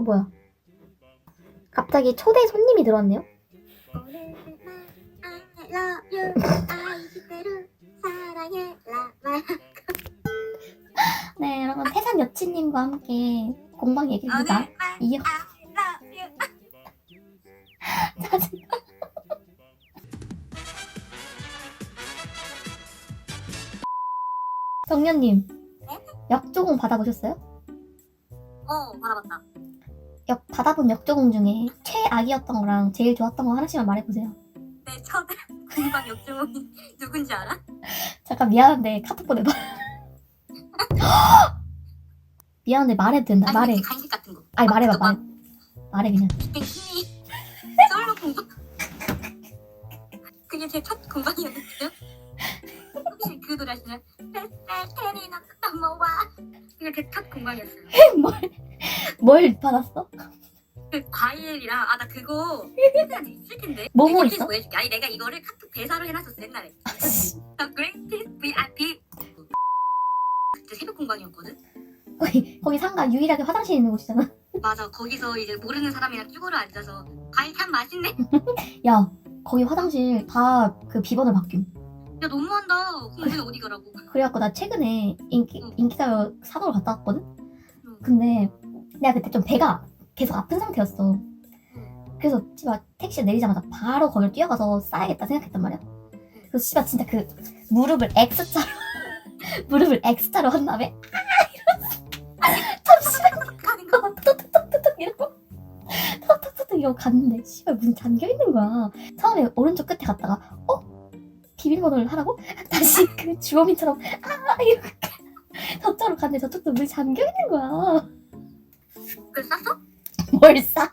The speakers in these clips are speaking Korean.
뭐야? 갑자기 초대 손님이 들어왔네요? I love you. 아이시대로 사랑해 라마. 네, 여러분 태산 여친님과 함께 공방 얘기를 나 이어 짜증. 정년님, 역조공 받아보셨어요? 받아봤다. 받아본 역조공 중에 최악이었던 거랑 제일 좋았던 거 하나씩만 말해보세요. 내 첫 공방 역주몽이 누군지 알아? 잠깐 미안한데 카톡 보내봐. 미안한데 말해도 된다. 말해. 그 간식 같은 거. 아니 말해봐. 말해 그냥. 힘이 솔로 공방. 그게 제 첫 공방이었는데요. 혹시 그 노래 아시나요? 테니 넘어와. 그게 제 첫 공방이었어요. 뭘 받았어? 그 과일이랑 나 그거 해야지 있을 텐데. 뭐뭐 이거 있어? 보여줄게. 아니 내가 이거를 카톡 대사로 해놨었어 옛날에. The Greatest VIP. 그때 새벽 공방이었거든. 거기 상가 유일하게 화장실 있는 곳이잖아. 맞아. 거기서 이제 모르는 사람이랑 쭈그러 앉아서 과일 참 맛있네. 야, 거기 화장실 다 그 비번을 바뀜. 야 너무한다. 그럼 우리는 어디 가라고? 그래갖고 나 최근에 인기가요 산으로 갔다 왔거든? 근데 내가 그때 좀 배가 계속 아픈 상태였어. 그래서 씨발 택시 내리자마자 바로 거기를 뛰어가서 싸야겠다 생각했단 말이야. 그래서 씨발 진짜 그 무릎을 X자로 한 다음에 톡톡톡톡 이러고 갔는데 씨발 문이 잠겨있는 거야. 처음에 오른쪽 끝에 갔다가 비밀번호를 하라고? 다시 그 주호민처럼 이렇게 저쪽으로 갔는데 저쪽도 문이 잠겨있는 거야. 그래서 쌌어? 뭘 싸?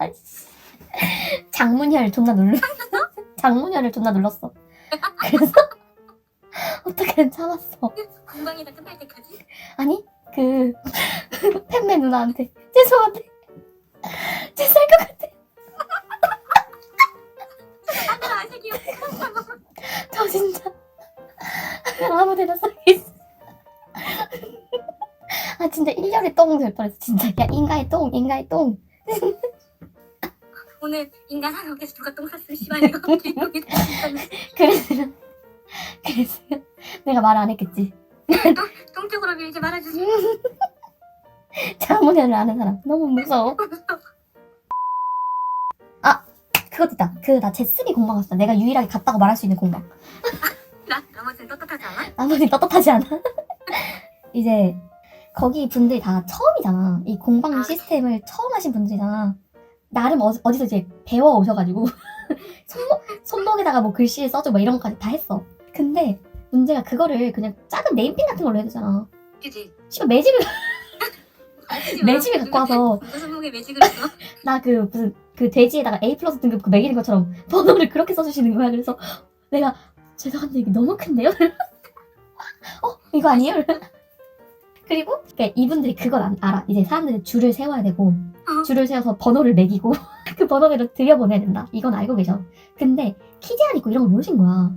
장문혈을 존나 눌렀어. 그래서 어떻게든 참았어. 공방이다 끝날 때까지? 아니 그 팬매 누나한테 죄송한데 제 살 것 같아. 아들아 아직이요. 저 진짜 아무데나 써있어. 진짜 1년에 똥 될 뻔했어 진짜. 야 인가의 똥. 오늘 인간 산업에서 누가 똥 쌌으면 씨발 이거 그랬으면 내가 말 안 했겠지. 똥 쪽으로 밀지 말아주세요. 장문현을 아는 사람 너무 무서워. 그것도 있다. 나 제스비 공방 갔어. 내가 유일하게 갔다고 말할 수 있는 공방. 나머지는 떳떳하지 않아? 나머지 떳떳하지 않아? 이제 거기 분들이 다 처음이잖아. 이 공방 시스템을 처음 하신 분들이잖아. 나름 어디서 이제 배워 오셔가지고 손목에다가 뭐 글씨 써줘 뭐 이런 것까지 다 했어. 근데 문제가 그거를 그냥 작은 네임펜 같은 걸로 해야 되잖아. 그치? 씨발 매직을 갖고 와서 무슨 목에 매직을 했어? 나 무슨 돼지에다가 A+ 등급 매기는 것처럼 번호를 그렇게 써주시는 거야. 그래서 내가 죄송한데 이게 너무 큰데요? 이거 아니에요? 그리고 이분들이 그걸 알아. 이제 사람들이 줄을 세워야 되고 줄을 세워서 번호를 매기고 그 번호대로 들여보내야 된다. 이건 알고 계셔. 근데 키 제한 있고 이런 걸 모르신 거야.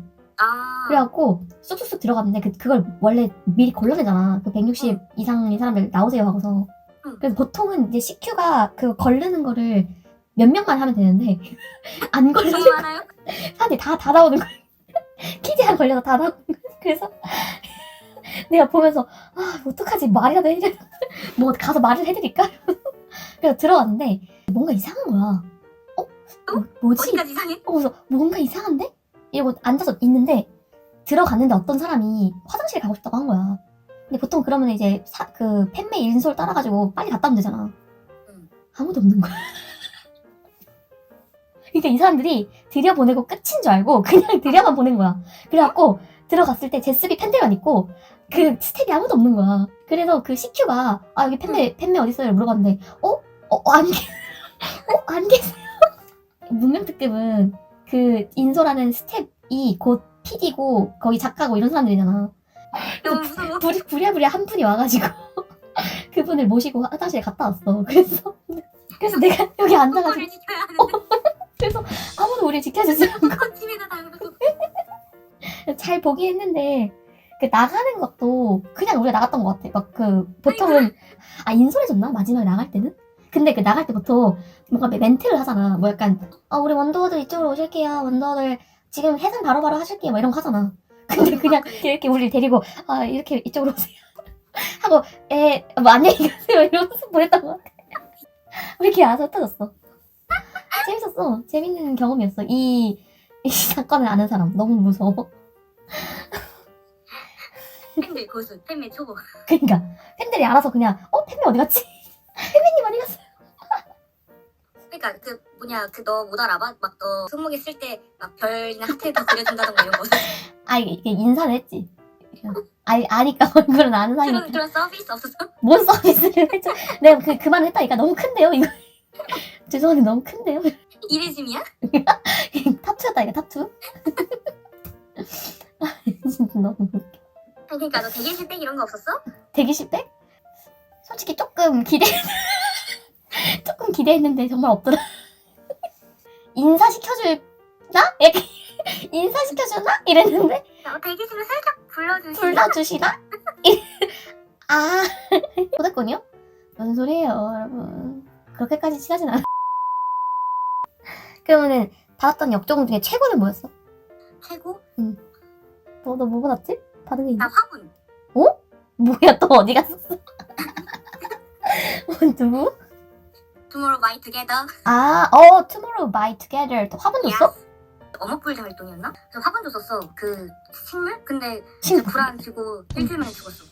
그래갖고 쑥쑥쑥 들어갔는데 그걸 원래 미리 걸러내잖아. 160 이상의 사람들 나오세요 하고서. 그래서 보통은 이제 CQ가 그 걸르는 거를 몇 명만 하면 되는데 안 걸리는 너무 많아요? 사람들이 다 나오는 거야. 키 제한 걸려서 다 나오는 거야. 그래서 내가 보면서 어떡하지? 말이라도 해야 뭐 가서 말을 해드릴까? 그래서 들어왔는데 뭔가 이상한 거야. 뭐지? 어디까지 이상해? 그래서 뭔가 이상한데? 이러고 앉아서 있는데 들어갔는데 어떤 사람이 화장실 가고 싶다고 한 거야. 근데 보통 그러면 이제 그 팬메 인솔 따라가지고 빨리 갔다 오면 되잖아. 아무도 없는 거야. 그러니까 이 사람들이 들여보내고 끝인 줄 알고 그냥 들여만 보낸 거야. 그래갖고 들어갔을 때 제스비 팬들만 있고 그 스텝이 아무도 없는 거야. 그래서 그 CQ가 여기 팬메 어딨어요? 물어봤는데 안 계세요. 문명특급은 그 인솔하는 스텝이 곧 PD고 거기 작가고 이런 사람들이잖아. 너무 무서워. 부랴부랴 한 분이 와가지고 그분을 모시고 화장실에 갔다 왔어. 그래서 내가 여기 앉아가지고 를 지켜야 하는데 그래서 아무도 우리 지켜주지 않고 팀에다 달고 잘 보긴 했는데 그 나가는 것도 그냥 우리가 나갔던 것 같아. 보통은 인솔해줬나? 마지막에 나갈 때는? 근데 그 나갈 때 보통 뭔가 멘트를 하잖아. 뭐 약간 우리 원더우들 이쪽으로 오실게요. 원더우들 지금 해산 바로바로 하실게요. 뭐 이런 거 하잖아. 근데 그냥 이렇게 우리를 데리고 이렇게 이쪽으로 오세요. 하고 뭐 안녕히 가세요. 이러면서 보냈던 것 같아. 우리 길 알아서 흩어졌어. 재밌었어. 재밌는 경험이었어. 이 사건을 아는 사람 너무 무서워. 팬들 고수, 팬의 초보. 그러니까 팬들이 알아서 그냥 팬이 어디 갔지? 팬님 어디 갔어? 그러니까 그 뭐냐 그 너 못 알아봐? 막 너 손목에 쓸 때 막 별이나 하트 다 그려준다던가 이런 거. 이게 인사를 했지. 아니까 얼굴은 아는 사이니까. 그런 서비스 없었어? 뭔 서비스를 해줘? 내가 그 말을 했다니까. 너무 큰데요 이거. 죄송한데 너무 큰데요. 이래짐이야? 타투였다니까 타투. 진짜 너무 웃겨. 그러니까 너 대기실 때 이런 거 없었어? 대기실 때? 솔직히 조금 기대했는데 정말 없더라. 인사시켜주나? 이렇게 인사시켜주나? 이랬는데 대기실로 살짝 불러주시나? 못했군요? 무슨 소리예요 여러분. 그렇게까지 친하진 않아. 그러면은 받았던 역종 중에 최고는 뭐였어? 최고? 너 뭐 받았지? 받은 게 있나? 나 화분. 뭐야 또 어디 갔었어? 누구? Tomorrow by Together. Tomorrow by Together. 또 화분 줬어? Yes. 어머풀자 활동이었나? 그래서 화분 줬었어. 그 식물? 근데 식물? 불안 주고 일주일 만에 죽었어.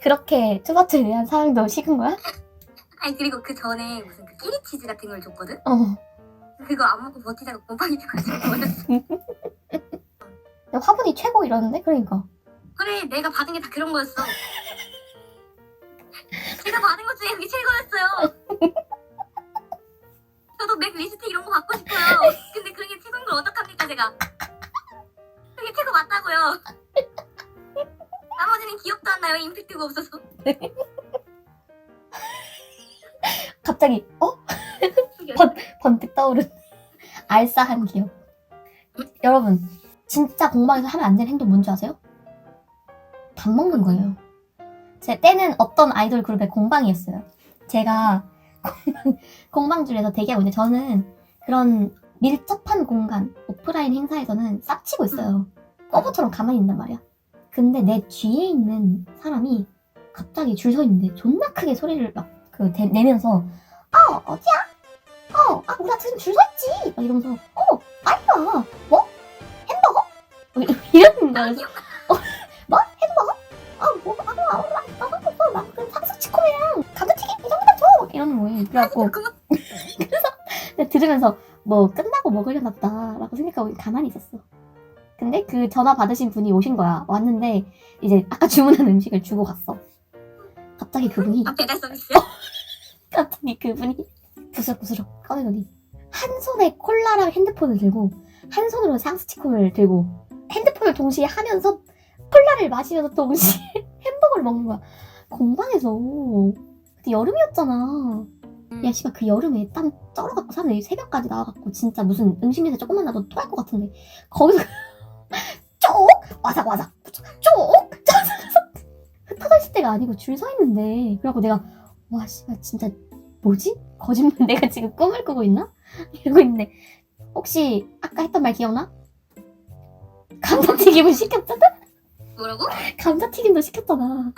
그렇게 투바투에 대한 사랑도 식은 거야? 아니 그리고 그 전에 무슨 그 끼리치즈 같은 걸 줬거든? 어. 그거 안 먹고 버티다가 곰팡이 돼가지고 버렸어. 화분이 최고 이러는데? 그러니까. 그래 내가 받은 게 다 그런 거였어. 제가 받은 것 중에 그게 최고였어요. 저도 맥 리스트 이런 거 받고 싶어요. 근데 그게 최고인 걸 어떡합니까 제가. 그게 최고 맞다고요. 나머지는 기억도 안 나요. 임팩트가 없어서. 갑자기 번뜩 떠오른 알싸한 기억. 여러분 진짜 공방에서 하면 안 되는 행동 뭔지 아세요? 밥 먹는 거예요. 제 때는 어떤 아이돌 그룹의 공방이었어요. 제가 공방줄에서 대기하고 있는데 저는 그런 밀접한 공간 오프라인 행사에서는 싹치고 있어요. 꺼버처럼 가만히 있단 말이야. 근데 내 뒤에 있는 사람이 갑자기 줄 서 있는데 존나 크게 소리를 막 내면서 어디야? 우리가 지금 줄 서 있지! 막 이러면서 빨리 와! 뭐? 햄버거? 이러는 거야. 그래서 뭐? 햄버거? 그 상수치코랑 감자튀김? 이 정도만 줘! 이러는 거예요. 그래갖고 그래서 내가 들으면서 뭐 끝나고 먹으려나 보다 라고 생각하고 가만히 있었어. 근데 그 전화 받으신 분이 오신 거야. 왔는데 이제 아까 주문한 음식을 주고 갔어. 갑자기 그분이 배달 서비스? 갑자기 그분이 부스럭부스럭 꺼내더니 한 손에 콜라랑 핸드폰을 들고 한 손으로 상스치콘을 들고 핸드폰을 동시에 하면서 콜라를 마시면서 동시에 햄버거를 먹는 거야. 공방에서. 그때 여름이었잖아. 야 씨발 그 여름에 땀 쩔어갖고 사람들이 새벽까지 나와갖고 진짜 무슨 음식 냄새 조금만 나도 토할 것 같은데 거기서 쪽 와삭와삭 쪽 흩어져 있을 때가 아니고 줄 서 있는데 그래갖고 내가 와 씨발 진짜 뭐지? 거짓말 내가 지금 꿈을 꾸고 있나? 이러고 있는데 혹시 아까 했던 말 기억나? 감자튀김을 시켰잖아? 뭐라고? 감자튀김도 시켰잖아.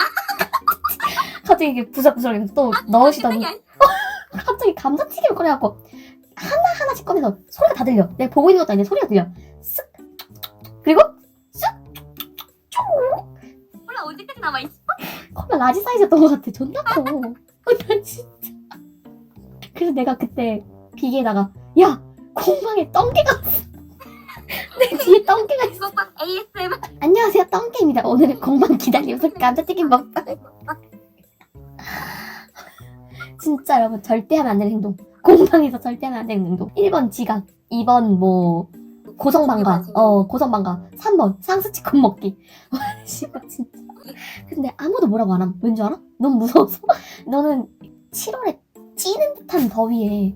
갑자기 이게 부석부석 또 넣으시더니 갑자기 감자튀김을 꺼내갖고 하나하나씩 꺼내서 소리가 다 들려. 내가 보고 있는 것도 아닌데 소리가 들려. 쓱 그리고 콜라 언제까지 남아있어? 콜라 라지 사이즈였던 것 같아. 존나 커. 나 진짜. 그래서 내가 그때 비계에다가 야 공방에 똥개가 내 뒤에 똥개가 있어. 먹방 ASMR. 안녕하세요 똥개입니다. 오늘은 공방 기다리면서 감자튀김 먹방. 진짜 여러분 절대 하면 안 되는 행동. 공방에서 절대 하면 안 되는 행동. 1번 지각, 2번 뭐 고성방가, 고성방가, 3번 상스치콘 먹기. 와 씨발 진짜. 근데 아무도 뭐라고 안 함. 왠지 알아? 너무 무서워서. 너는 7월에 찌는 듯한 더위에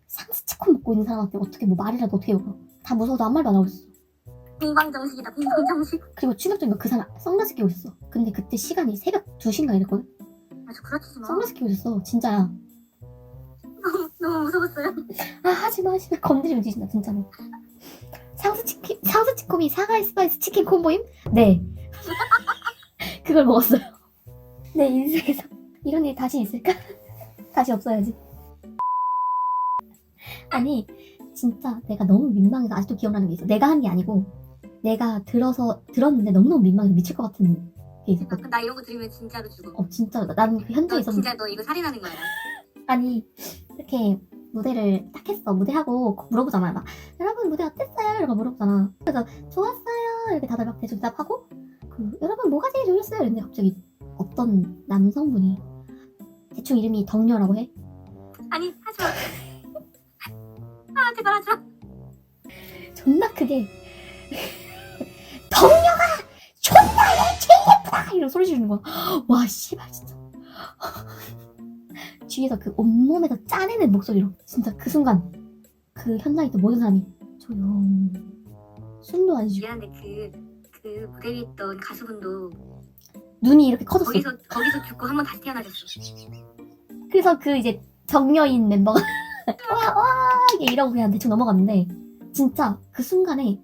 상스치콘 먹고 있는 사람한테 어떻게 뭐 말이라도 어떻게 해요? 다 무서워서 아무 말도 안 하고 있어. 공방정식이다 공방정식. 그리고 충격적인 거 그 사람 선글라스 끼고 있어. 근데 그때 시간이 새벽 2시인가 이랬거든? 저 그렇지 마. 선글라스 끼고 있었어. 진짜야. 너무 무서웠어요. 아 하지마 건드리면 뒤진다 진짜로. 상수치콤이 사과이 스파이스 치킨 콤보임? 네. 그걸 먹었어요. 내 인생에서 이런 일이 다시 있을까? 다시 없어야지. 아니 진짜 내가 너무 민망해서 아직도 기억나는 게 있어. 내가 한 게 아니고 내가 들었는데 너무너무 민망해서 미칠 것 같은 게 있었거든. 나 이런 거 들으면 진짜로 죽어. 진짜 난 그 현장에 너 있었는데 진짜 너 이거 살인하는 거야. 아니 이렇게 무대를 딱 했어. 무대하고 물어보잖아. 막 여러분 무대 어땠어요? 이러고 물어보잖아. 그래서 좋았어요. 이렇게 다들 막 대충 대답하고 여러분 뭐가 제일 좋았어요? 이랬는데 갑자기 어떤 남성분이 대충 이름이 덕녀라고 해. 아니 하지 마. 아 제발 하지 마. 존나 크게 덕녀가 존나 제일 예쁘다! 이러고 소리 지르는 거야. 와 씨발 진짜. 뒤에서 그 온몸에서 짜내는 목소리로 진짜 그 순간 그 현장에 있던 모든 사람이 조용. 숨도 안 쉬고 미안한데 그 무대 위에 있던 가수분도 눈이 이렇게 커졌어. 거기서 죽고 한 번 다시 태어나셨어. 그래서 그 이제 정녀인 멤버가 와 이게 이러고 그냥 대충 넘어갔는데 진짜 그 순간에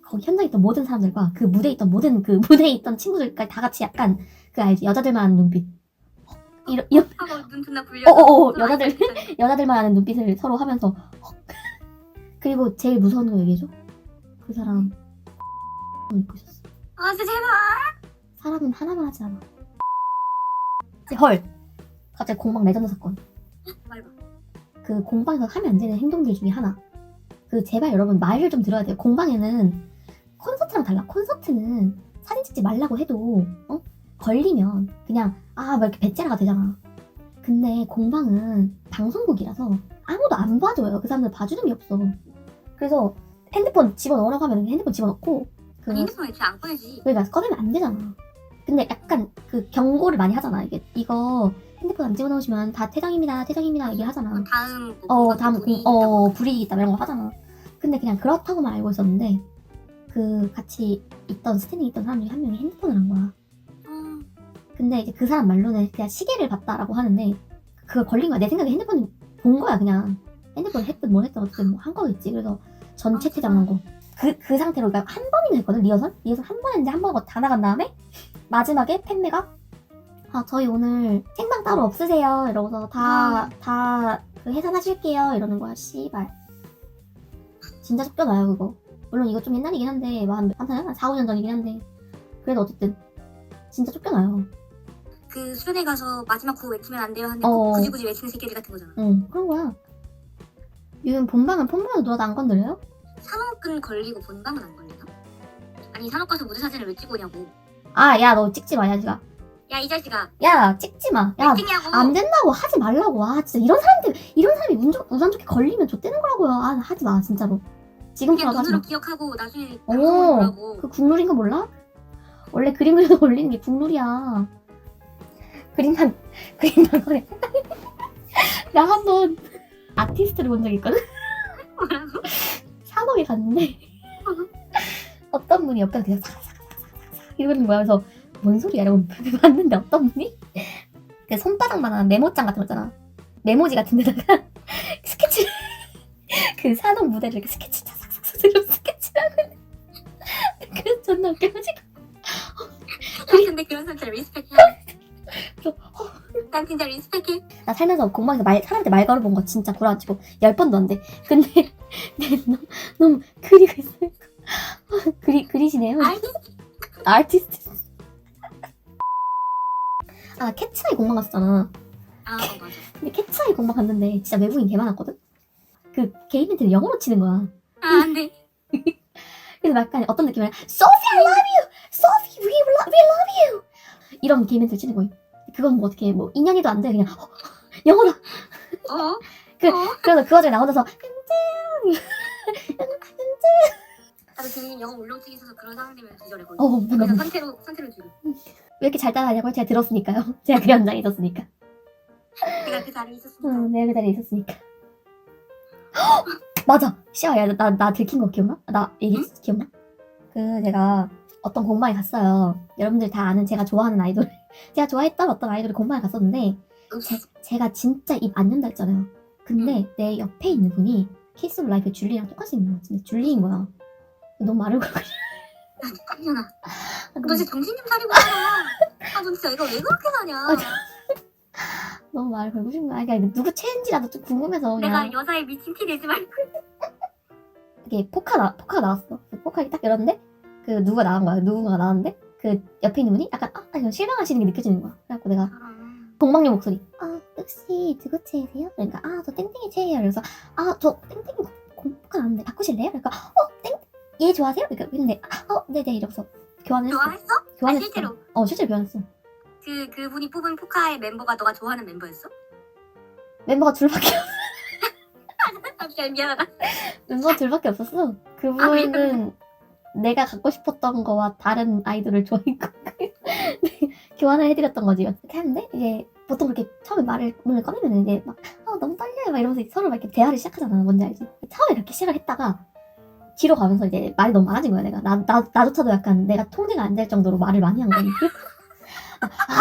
거기 현장에 있던 모든 사람들과 그 무대에 있던 모든 그 무대에 있던 친구들까지 다 같이 약간 그 알지 여자들만 하는 눈빛 이런 하고 눈 존나 불려. 여자들만 하는 눈빛을 서로 하면서 그리고 제일 무서운 거 얘기해줘. 그 사람 입고 있었어. 아 진짜 제발. 사람은 하나만 하지 않아. 헐 갑자기 공방 레전드 사건. 말봐. 그 공방에서 하면 안 되는 행동들 중에 하나. 그 제발 여러분 말을 좀 들어야 돼요. 공방에는 콘서트랑 달라. 콘서트는 사진 찍지 말라고 해도 걸리면 그냥 뭐 이렇게 배째라가 되잖아. 근데 공방은 방송국이라서 아무도 안 봐줘요. 그 사람들 봐주는 게 없어. 그래서 핸드폰 집어넣으라고 하면 핸드폰 집어넣고 아니, 핸드폰 애초에 안 꺼내지. 그러니까 꺼내면 안 되잖아. 근데 약간 그 경고를 많이 하잖아. 이거 핸드폰 안 집어넣으시면 다 퇴장입니다. 얘기 하잖아. 다음 다음 불이익 있다 이런 거 하잖아. 근데 그냥 그렇다고만 알고 있었는데 그 같이 있던 스탠딩 있던 사람 중에 한 명이 핸드폰을 한 거야. 근데 이제 그 사람 말로는 그냥 시계를 봤다라고 하는데 그거 걸린 거야. 내 생각에 핸드폰 본 거야 그냥. 핸드폰 했든 뭘 했든 어쨌든 뭐 한 거겠지. 그래서 전체 퇴장한 거. 그 상태로 그러니까 한 번이나 했거든. 리허설 한 번 했는데 한 번 다 나간 다음에 마지막에 팬매가 저희 오늘 생방 따로 없으세요 이러고서 다 그 해산하실게요 이러는 거야. 씨발 진짜 쫓겨나요 그거. 물론 이거 좀 옛날이긴 한데 한 4, 5년 전이긴 한데 그래도 어쨌든 진짜 쫓겨나요. 그 수련회 가서 마지막 구호 외치면 안 돼요 하는데 굳이 외치는 새끼들 같은 거잖아. 응 그런 거야. 요즘 본방은 폰번호 누워도 안 건드려요? 산업근 걸리고 본방은 안 걸리나? 아니 산업 가서 무대 사진을 왜 찍고 오냐고. 야 너 찍지 마. 야 이 자식아. 야 찍지 마. 야 왜 찍냐고. 안 된다고 하지 말라고. 진짜 이런 사람이 운전 좋게 걸리면 좆되는 거라고요. 하지 마 진짜로. 지금부터라도 하지 마. 눈으로 기억하고 나중에 방송을 보라고. 그 국룰인 거 몰라? 원래 그림 그려서 올리는 게 국룰이야. 그림만 그래. 나 한 번 아티스트를 본 적 있거든? 뭐라고? 산업에 갔는데 어떤 분이 옆에서 그냥 사사사사사 이러는 거야. 그래서 뭔 소리야 이러고 봤는데 어떤 분이 그 손바닥만한 메모장 같은 거 있잖아. 메모지 같은 데다가 스케치를 그 산업 무대를 이렇게 스케치를 하고 그래서 존나 웃겨가지고 근데 그런 사람들 리스펙해. 난 진짜 리스펙해. 나 살면서 공방에서 사람한테 말 걸어본 거 진짜 구라치고 10번도 안 돼. 근데 너무 그리고 있어요. 그리시네요. 아티스트. 캣츠아이 공방 갔었잖아. 맞아. 근데 캣츠아이 공방 갔는데 진짜 외국인 개 많았거든? 그 개인 멘트를 영어로 치는 거야. 안 돼. 그래서 약간 어떤 느낌이야. Sophie, I love you! Sophie, we love you! 이런 개인 멘트를 치는 거예요. 그건 뭐 어떻게 뭐 인연이도 안 돼. 그냥 영어다. 그래서 그 와중에 나 혼자서 나도 지금 영어 울렁증 있어서 그런 상황 되면 기절해 거의. 너무 그래서 선태로 죽여. 왜 이렇게 잘 따라하냐고 제가 들었으니까요. 제가 그 현장에 있었으니까. 내가 그 자리에 있었으니까. 내가 그 자리에 있었으니까. 맞아. 시아야 나 들킨 거 기억나? 나 얘기했어 기억나? 그 제가 어떤 공방에 갔어요. 여러분들 다 아는 제가 좋아하는 아이돌 제가 좋아했던 어떤 아이돌이 공방에 갔었는데 제가 진짜 입 안 연다 했잖아요. 근데 내 옆에 있는 분이 키스 오브 라이프 줄리랑 똑같이 있는 거야. 진짜 줄리인 거야. 너무 말을 걸고 깜짝아. 너 진짜 정신 좀 차리고 살아. 아, 너 진짜 이거 왜 그렇게 사냐? 너무 말을 걸고 싶은 거야. 그러니까 누구 체인지라도 좀 궁금해서 그냥 내가 여자의 미친 티 내지 말고. 이게 포카가 나왔어. 그 포카를 딱 열었는데 그 누가 나온 거야. 누군가가 나왔는데 그 옆에 있는 분이 약간 이런 실망하시는 게 느껴지는 거야. 그래갖고 내가 동방님 목소리. 혹시 누구 체이세요? 그러니까 저 땡땡이 체이에요. 그래서 저 땡땡이 포카 나왔는데 바꾸실래요? 그러니까 얘 좋아하세요? 그러니까 근데 네네 이러면서 교환을 했어. 좋아했어? 교환했어. 실제로? 실제로 교환했어. 그분이 뽑은 포카의 멤버가 너가 좋아하는 멤버였어? 멤버가 둘밖에 아, 진짜 미안하다. 멤버가 둘밖에 없었어. 그분은 내가 갖고 싶었던 거와 다른 아이돌을 좋아했고 교환을 해드렸던 거지. 이렇게 하는데 이제 보통 그렇게 처음에 문을 꺼내면 이제 막 너무 떨려요 막 이러면서 서로 막 이렇게 대화를 시작하잖아. 뭔지 알지? 처음에 그렇게 시작을 했다가 뒤로 가면서 이제 말이 너무 많아진 거야. 내가 나조차도 약간 내가 통제가 안 될 정도로 말을 많이 한 거니.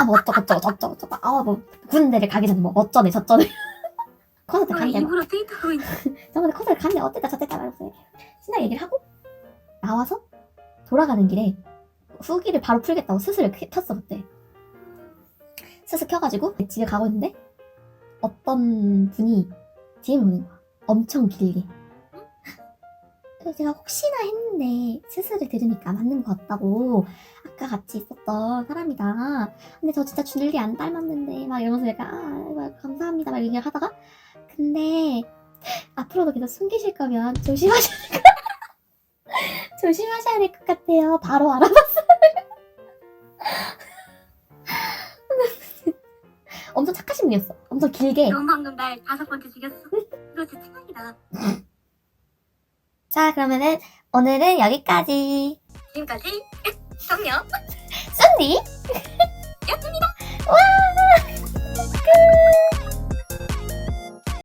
뭐 어쩌고 뭐 군대를 가기 전에 뭐 어쩌네 저쩌네 콘서트 갔는데 입으로 트위터로 저번에 콘서트 갔는데 어땠다 저땠다 이러면서 신나게 얘기를 하고 나와서 돌아가는 길에 후기를 바로 풀겠다고 스스를 켰어. 그때 스스 켜가지고 집에 가고 있는데 어떤 분이 DM을 오는 거야. 엄청 길게. 그래서 제가 혹시나 했는데 스스를 들으니까 맞는 것 같다고. 아까 같이 있었던 사람이다. 근데 저 진짜 줄리 안 닮았는데 막 이러면서 약간 감사합니다 막 얘기를 하다가 근데 앞으로도 계속 숨기실 거면 조심하셔야 될 것 같아요. 바로 알아봤어요. 엄청 착하신 분이었어. 엄청 길게. 넌 방금 날 5번째 죽였어. 너 진짜 최악이다. 자, 그러면은 오늘은 여기까지. 지금까지 정녕 쏜디 였습니다. 와